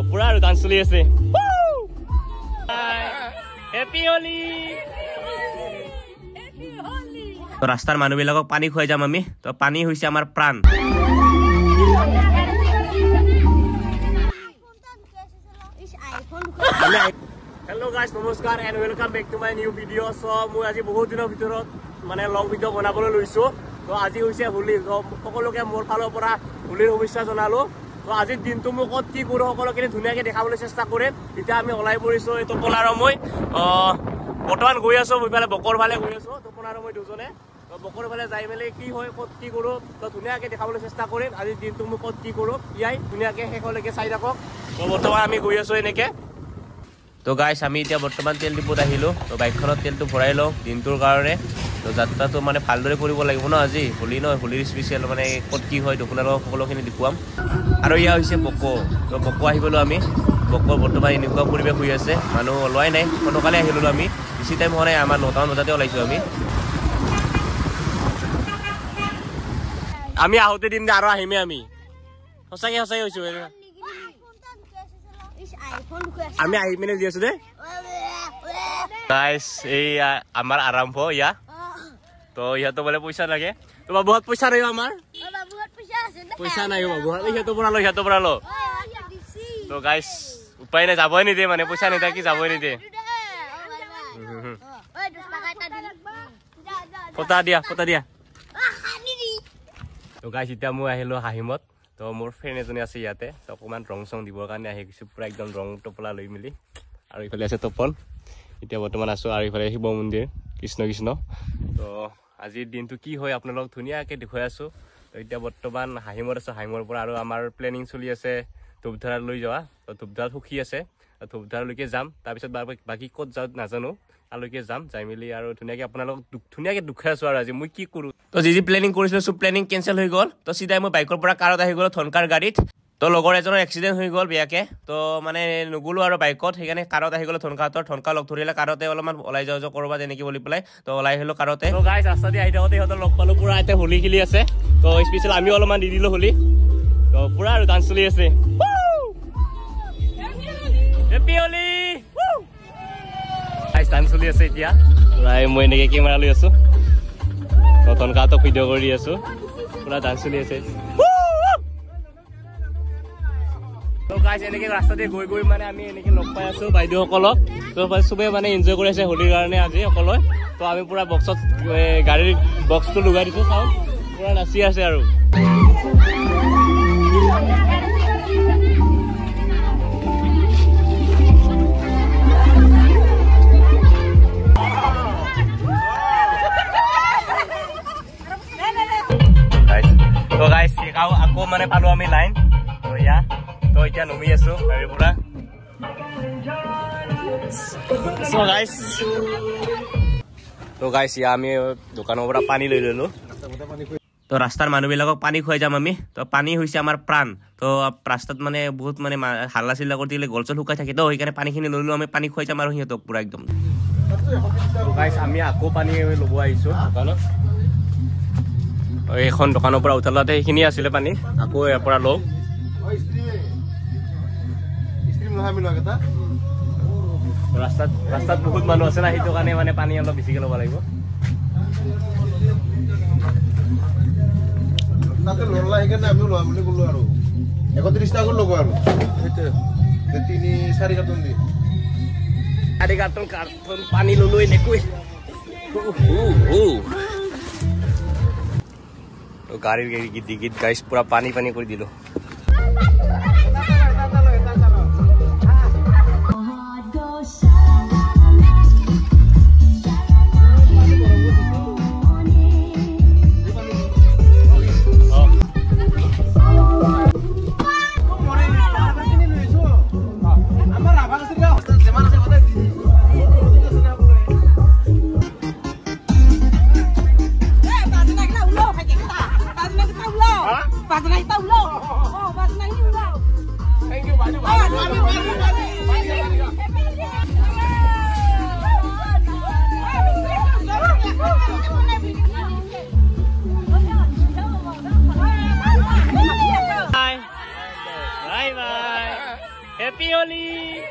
পুৰা আৰু ডান্স চলি আছে হেপি হোলি তো ৰাস্তাৰ মানুহবিলাকক পানী খুৱাই যাম আমি তো পানী হৈছে আমাৰ প্ৰাণ Hello guys, namaskar and welcome back to my new video. So মই আজি বহুত দিনৰ ভিতৰত মানে লং ভিডিও বনাবলৈ লৈছো তো আজি হৈছে হোলি সকলোকে মোৰ ফালৰ পৰা হোলিৰ শুভেচ্ছা জনালো তো আজিৰ দিনটো মই কত কি কৰো সকলোকে ধুনীয়াকৈ দেখাবলৈ চেষ্টা কৰিম এতিয়া আমি ওলাই পৰিছো এই তপন আৰু মই বৰ্তমান গৈ আছো মই বকৰ ফালে গৈ আছো তপন আৰু মই দুজনে বকৰ ফালে যাই মেলি কি হয় কত কি কৰো তো ধুনীয়াকৈ দেখাবলৈ চেষ্টা কৰিম আজিৰ দিনটো মই কত কি কৰো ইয়াই ধুনীয়াকৈ শেষলৈকে চাই থাকক তো বৰ্তমান আমি গৈ আছো এনেকৈ তো গাইছ আমি এতিয়া বৰ্তমান তেল ডিপোত আহিলোঁ তো বাইকখনত তেলটো ভৰাই লওঁ দিনটোৰ কাৰণে তো যাত্ৰাটো মানে ভালদৰে কৰিব লাগিব ন আজি হোলী ন হোলীৰ স্পেচিয়েল মানে ক'ত কি হয় আপোনালোকক সকলোখিনি দেখুৱাম আৰু এয়া হৈছে বক তো বক আহিবলৈ আমি বকৰ বৰ্তমান এনেকুৱা পৰিৱেশ হৈ আছে মানুহ ওলোৱাই নাই সোনকালে আহিলোঁ আমি বেছি টাইম হোৱা নাই আমাৰ 9টামান বজাতে ওলাইছোঁ আমি আহোঁতে দিন আৰু আহিমেই আমি সঁচাকৈ হৈছোঁ আমি আহি পিনে দি আছো দে গাইছ এই আমাৰ আৰম্ভ ইয়া তো ইহঁতো বোলে পইচা লাগে তো বাবুহাত পইচা নাই আমাৰ পইচা নাই বাবুহাত সিহঁতৰ পৰা ল তো গাইছ উপায় নাই যাবই নিদিয়ে মানে পইচা নিদিয়ে যাবই নিদিয়ে ফটা দিয়া তো গাইছ এতিয়া মই আহিলোঁ হাহিমত তো মোৰ ফ্ৰেণ্ড এজনী আছে ইয়াতে তো অকণমান ৰং চং দিবৰ কাৰণে আহি গৈছোঁ পূৰা একদম ৰং টপলা লৈ মেলি আৰু ইফালে আছে তপন এতিয়া বৰ্তমান আছোঁ আৰু ইফালে শিৱ মন্দিৰ কৃষ্ণ তো আজিৰ দিনটো কি হয় আপোনালোকক ধুনীয়াকৈ দেখুৱাই আছোঁ তো এতিয়া বৰ্তমান হাহিমত আছোঁ হাহিমৰ পৰা আৰু আমাৰ প্লেনিং চলি আছে ধূপধাৰাত লৈ যোৱা তো ধূপধাৰাত সুখী আছে ধূপধাৰালৈকে যাম তাৰপিছত বাকী ক'ত যাওঁ নাজানো তালৈকে যাম যাই মেলি আৰু ধুনীয়াকৈ আপোনালোকক ধুনীয়াকৈ দুখাই আছোঁ আৰু আজি মই কি কৰোঁ তো যি প্লেনিং কৰিছিলোঁ চব প্লেনিং কেঞ্চেল হৈ গ'ল তো চিধাই মই বাইকৰ পৰা কাৰত আহি গ'লোঁ থনকাৰ গাড়ীত তো লগৰ এজনৰ এক্সিডেণ্ট হৈ গ'ল বেয়াকৈ তো মানে নগ'লোঁ আৰু বাইকত সেইকাৰণে কাৰত আহি গ'লোঁ থনকা লগ ধৰিলে কাৰতে অলপমান ওলাই যাওঁ ক'ৰবাত এনেকৈ বুলি পেলাই তো ওলাই আহিলোঁ কাৰতে তো গাইছ ৰাস্তা দি আহি থাকোঁতে সিহঁতৰ লগ পালোঁ পূৰা এতিয়া হোলী খেলি আছে তো স্পেচিয়েল আমিও অলপমান দি দিলোঁ হোলী তো পূৰা আৰু ডান্স চলি আছে হেপি হোলী ডান্স চলি আছে এতিয়া প্ৰায় মই এনেকৈ কেমেৰা লৈ আছোঁ থনকাহঁতক ভিডিঅ' কৰি আছোঁ পূৰা ডান্স চলি আছে তো গাইছ এনেকৈ ৰাস্তাতে গৈ মানে আমি এনেকৈ লগ পাই আছোঁ বাইদেউসকলক তো চবেই মানে এনজয় কৰি আছে হোলীৰ কাৰণে আজি সকলোৱে তো আমি পূৰা বক্সত গাড়ীৰ বক্সটো লগাই দিছোঁ চাওঁ পূৰা নাচি আছে আৰু তো গাইছ আকৌ মানে পালোঁ আমি লাইন তো ইয়া তো এতিয়া নমি আছোঁ গাড়ীৰ পৰা তো গাইছ ইয়া আমি দোকানৰ পৰা পানী লৈ ল'লোঁ তো ৰাস্তাৰ মানুহবিলাকক পানী খুৱাই যাম আমি তো পানী হৈছে আমাৰ প্ৰাণ তো ৰাস্তাত মানে বহুত মানে হাল্লা চিল্লা কৰি দিলে গল চল শুকাই থাকে তো সেইকাৰণে পানীখিনি লৈ আমি পানী খুৱাই যাম আৰু সিহঁতক পূৰা একদম গাইছ আমি আকৌ পানী ল'ব আহিছোঁ দোকানত এখন দোকানৰ পৰা উঠালতে সেইখিনি আছিলে পানী আকৌ ইয়াৰ পৰা লওঁ ৰাস্তাত বহুত মানুহ আছে না সেইটো কাৰণে মানে পানী অলপ বেছিকৈ ল'ব লাগিব চাৰি কাৰ্টন পানী ল'লো এনেকৈ গাড়ীৰ ডিগিত গাইছ পূৰা পানী কৰি দিলোঁ Pas naik tahu lo. Happy Holi!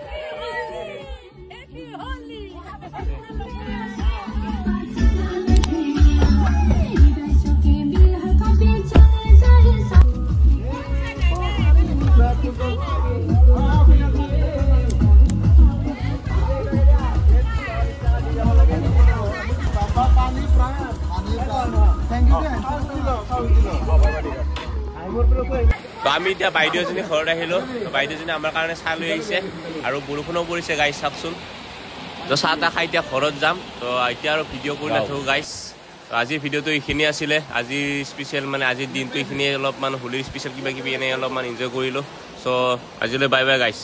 তো আমি এতিয়া বাইদেউজনী ঘৰত আহিলো বাইদেউজনী আমাৰ কাৰণে চাহ লৈ আহিছে আৰু বৰষুণো পৰিছে গাইছ চাওকচোন তো চাহ তাহ খাই এতিয়া ঘৰত যাম তো এতিয়া আৰু ভিডিঅ' কৰি নাথাকোঁ গাইছ আজিৰ ভিডিঅ'টো এইখিনি আছিলে আজি স্পেচিয়েল মানে আজিৰ দিনটো এইখিনিয়ে অলপমান হোলীৰ স্পেচিয়েল কিবা কিবি এনেই অলপমান এনজয় কৰিলোঁ চ' আজিলৈ বাই বাই গাইছ